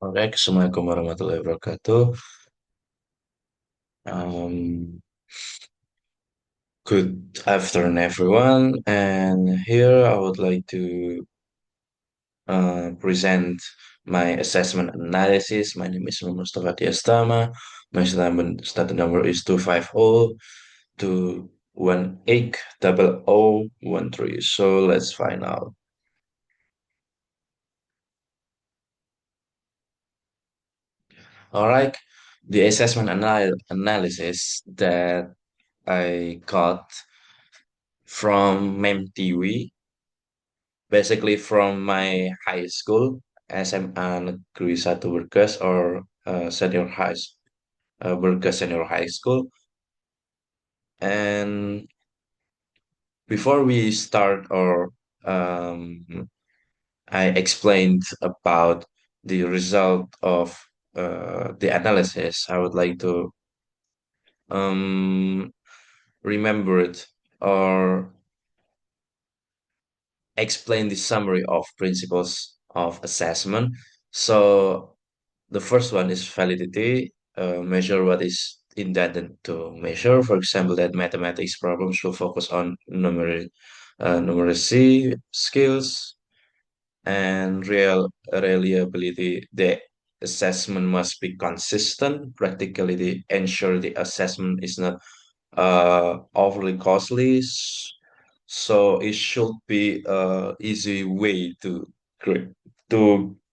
Oke, Assalamualaikum warahmatullahi wabarakatuh. Um, Good afternoon, everyone. And here I would like to present my assessment analysis. My name is Imam Musthafa Diastama. My starting number is 250-218-0013. So let's find out. All right. The assessment analysis that I got from MemTV, basically from my high school, SMA Negeri 1 Bergas or senior Bergas Senior High School. And before we start um, I explained about the result of the analysis, I would like to um, remember it or explain the summary of principles of assessment. So the first one is validity, measure what is intended to measure. For example, that mathematics problems will focus on numeracy skills and reliability. The assessment must be consistent. Practicality ensure the assessment is not overly costly. So it should be a easy way to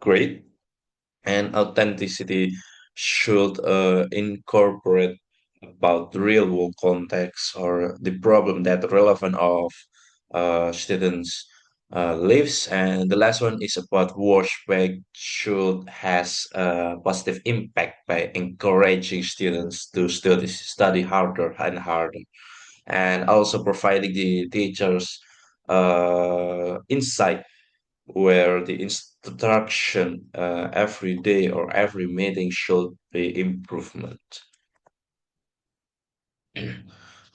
grade, and authenticity should incorporate about the real world context or the problem that relevant of students lives. And the last one is about workback should has a positive impact by encouraging students to study harder and harder, and also providing the teachers insight where the instruction every day or every meeting should be improvement.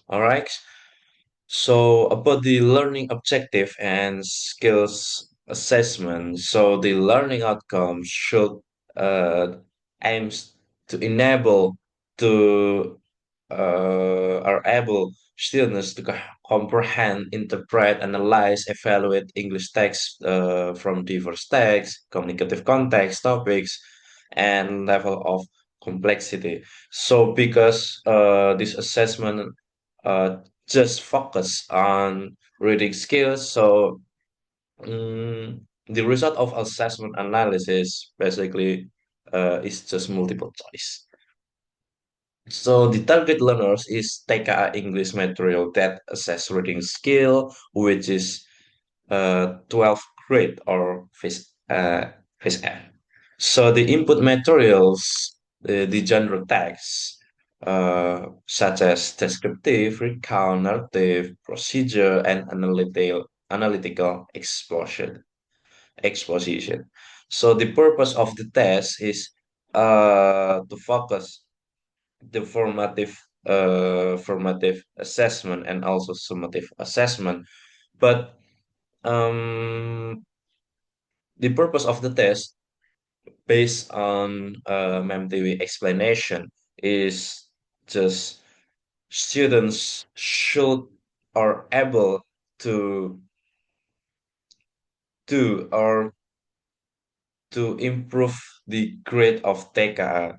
All right. So about the learning objective and skills assessment, so the learning outcome should uh, aims to enable to are able students to comprehend, interpret, analyze, evaluate English text from diverse texts, communicative context, topics, and level of complexity. So because this assessment uh, just focus on reading skills, so the result of assessment analysis basically is just multiple choice. So the target learners is TKA English material that assess reading skill, which is 12th grade or phase F. So the input materials, the genre text, such as descriptive, recount, narrative, procedure, and analytical exposition. So the purpose of the test is to focus the formative assessment and also summative assessment. But the purpose of the test, based on MemTV explanation, is just students should are able to do or to improve the grade of TK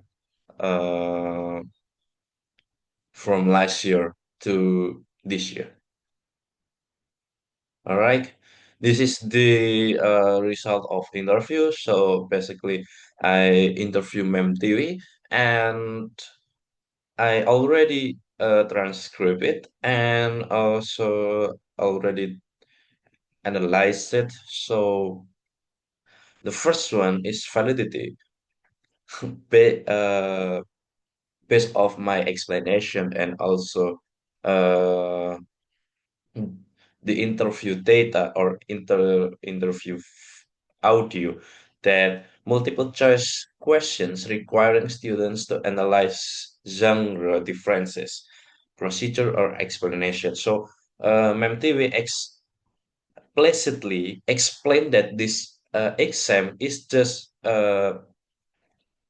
from last year to this year. All right. This is the result of interview. So basically, I interview Mem TV and I already transcribe it and also already analyzed it. So the first one is validity. Ba- uh, Based off my explanation and also uh, the interview data or interview audio, that multiple choice questions requiring students to analyze genre differences, procedure or explanation. So MemTV explicitly explained that this exam is just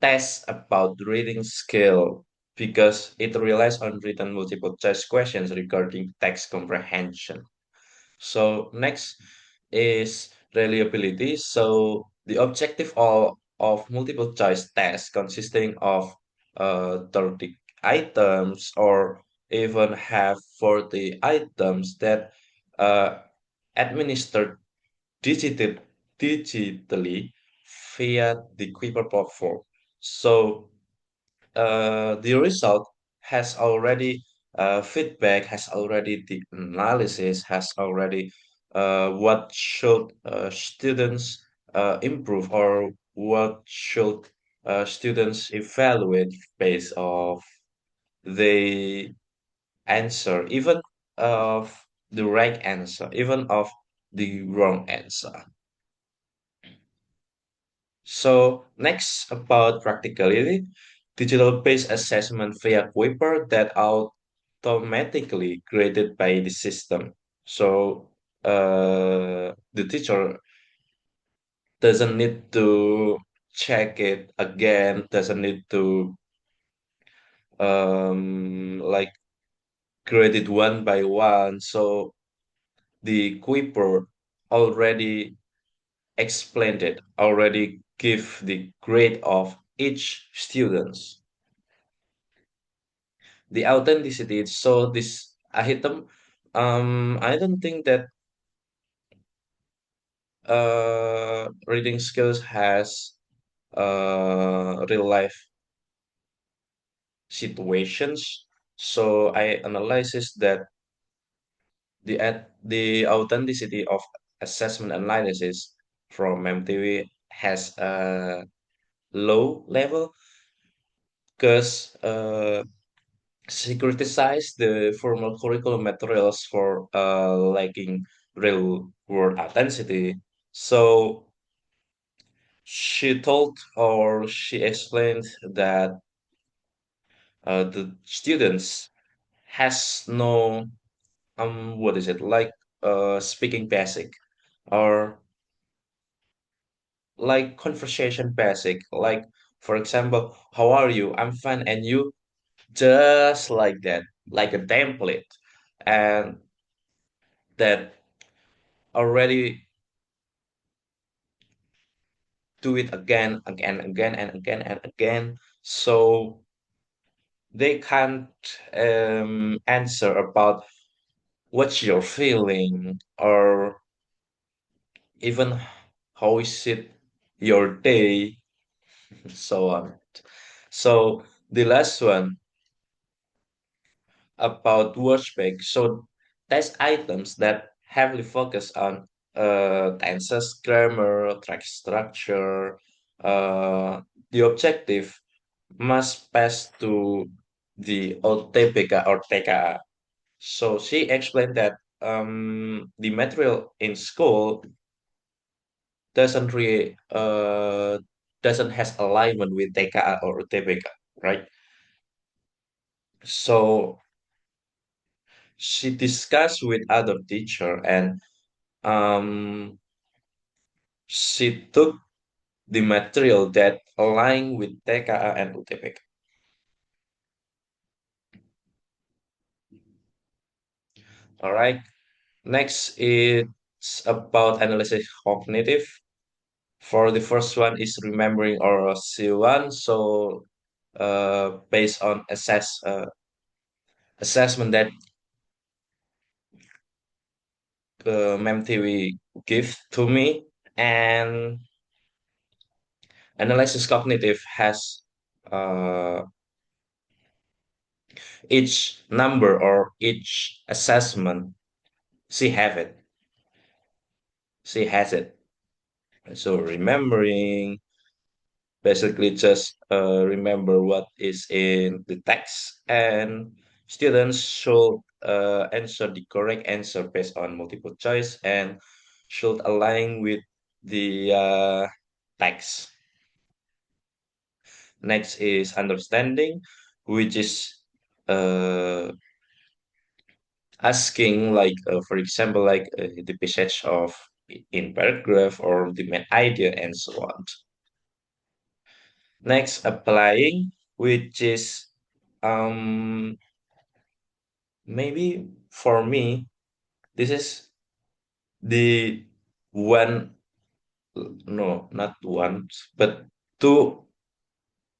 test about reading skill because it relies on written multiple choice questions regarding text comprehension. So next is reliability. So the objective of multiple choice tests consisting of 30 items or even have 40 items that uh, administered digitally, digitally via the Kuiper platform. So the result has already feedback, has already the analysis, has already what should students improve or what should students evaluate based of the answer, even of the right answer, even of the wrong answer. So next about practicality, digital-based assessment via Kuiper that automatically graded by the system. So the teacher doesn't need to check it again, doesn't need to like grade it one by one. So the Kuiper already explained it, already give the grade of each students. The authenticity. So this item, I don't think that reading skills has real life situations. So I analyzes that the authenticity of assessment analysis from MTV has a low level because she criticized the formal curriculum materials for lacking real world authenticity. So she told or she explained that the students has no what is it like speaking basic or like conversation basic like for example, how are you? I'm fine, and you, just like that, like a template, and that already do it again, again, again, and again, and again. So they can't answer about what's your feeling or even how is it your day, so on. So the last one about wordspace. So test items that heavily focus on tenses, grammar, track structure. The objective must pass to the OTPK or TKA. So she explained that the material in school doesn't really doesn't has alignment with TKA or OTPK, right? So she discussed with other teacher and um, she took the material that align with TKA and UTPK. All right. Next is about analysis cognitive. For the first one is remembering or C1. So based on assessment that MTV give to me, and analysis cognitive has uh, each number or each assessment. She have it. She has it. So remembering, basically just remember what is in the text, and students should answer the correct answer based on multiple choice and should align with the text. Next is understanding, which is uh, asking like for example like the passage of in paragraph or the main idea and so on. Next, applying, which is um maybe for me, this is the one, no, not one, but two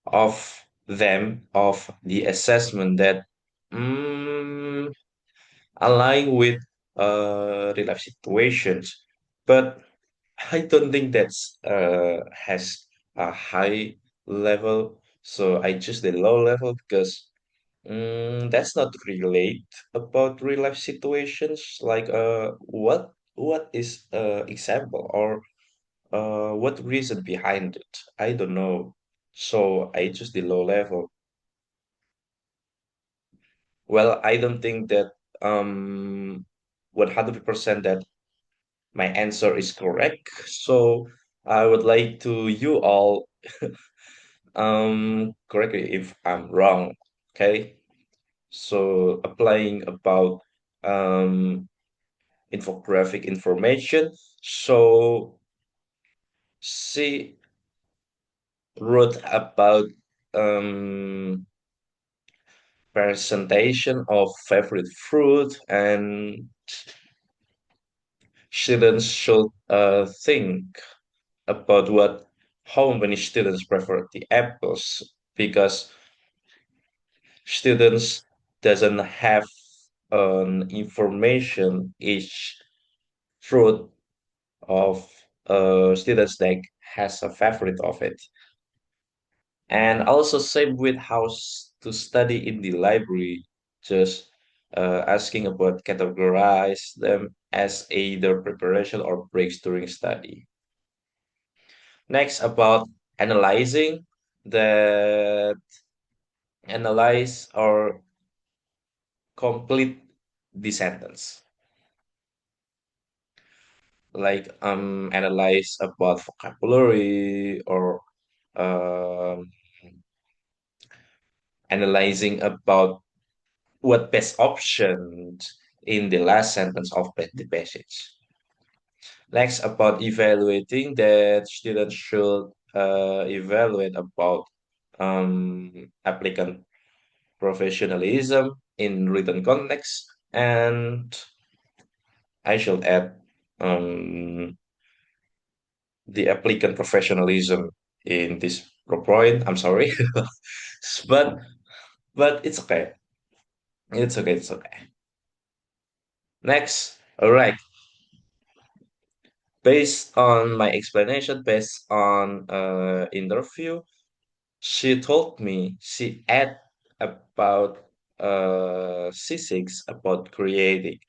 of them of the assessment that mm, align with real life situations. But I don't think that's has a high level, so I choose the low level because that's not relate about real life situations. Like what is example or what reason behind it? I don't know. So I choose the low level. Well, I don't think that 100% that my answer is correct. So I would like to you all correct me if I'm wrong. Okay. So applying about um infographic information. So she wrote about um presentation of favorite fruit and students should think about what how many students prefer the apples because students doesn't have information each fruit of students that has a favorite of it. And also same with to study in the library, just asking about categorize them as either preparation or breaks during study. Next about analyzing the analyze or complete the sentence. Like analyze about vocabulary or um analyzing about what best options in the last sentence of the passage. Next, about evaluating that students should evaluate about applicant professionalism in written context, and I should add um, the applicant professionalism in this point. I'm sorry, but but it's okay. It's okay. It's okay. Next, all right. Based on my explanation, based on interview, she told me she had about C6 about creating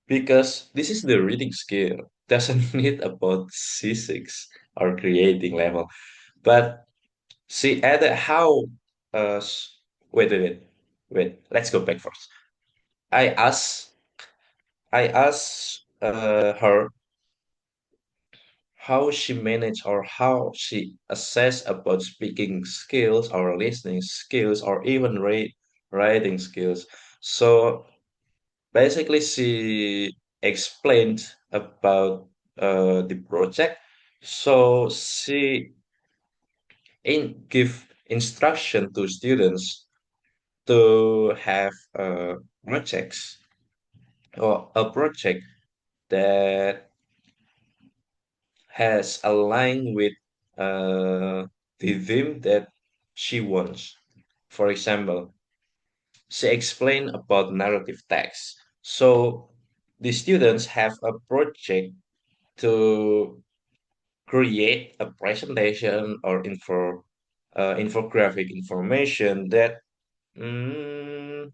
because this is the reading skill. Doesn't need about C6 or creating level. But she added how wait, wait, wait, wait. Let's go back first. I asked I asked her how she manage or how she assess about speaking skills or listening skills or even writing skills. So basically she explained about the project. So she give instruction to students to have projects or a project that has aligned with the theme that she wants. For example, she explained about narrative text. So the students have a project to create a presentation or infographic information that mm,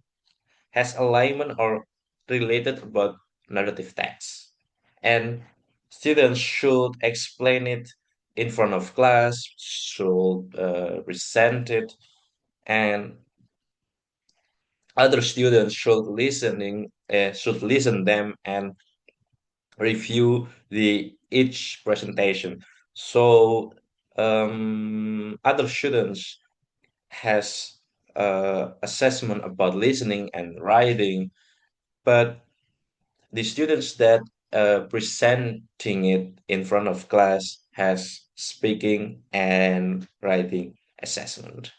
has alignment or related about narrative text. And students should explain it in front of class, should present it, and other students should listen them and review the each presentation. So other students has assessment about listening and writing, but the students that presenting it in front of class has speaking and writing assessment.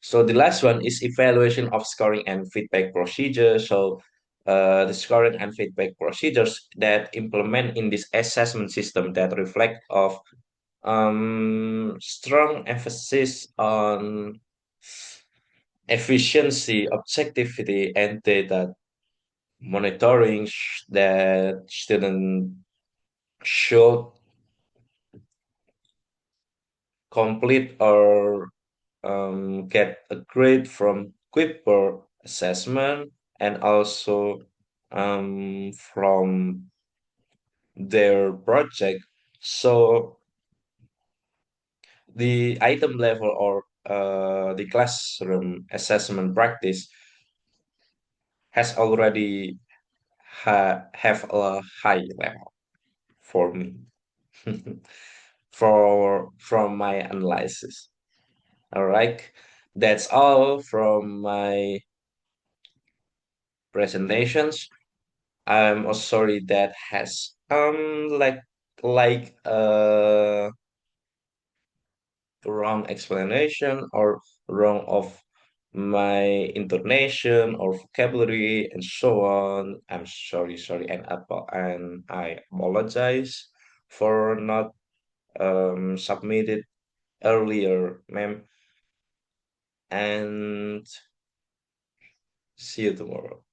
So the last one is evaluation of scoring and feedback procedure. So the scoring and feedback procedures that implement in this assessment system that reflect of strong emphasis on efficiency, objectivity, and data monitoring that student should complete or get a grade from Quiper assessment and also from their project. So the item level or the classroom assessment practice has already have a high level for me for from my analysis. All right, that's all from my presentations. I'm also sorry that has wrong explanation or wrong of my intonation or vocabulary and so on. I'm sorry, and I apologize for not submitted earlier, ma'am. And see you tomorrow.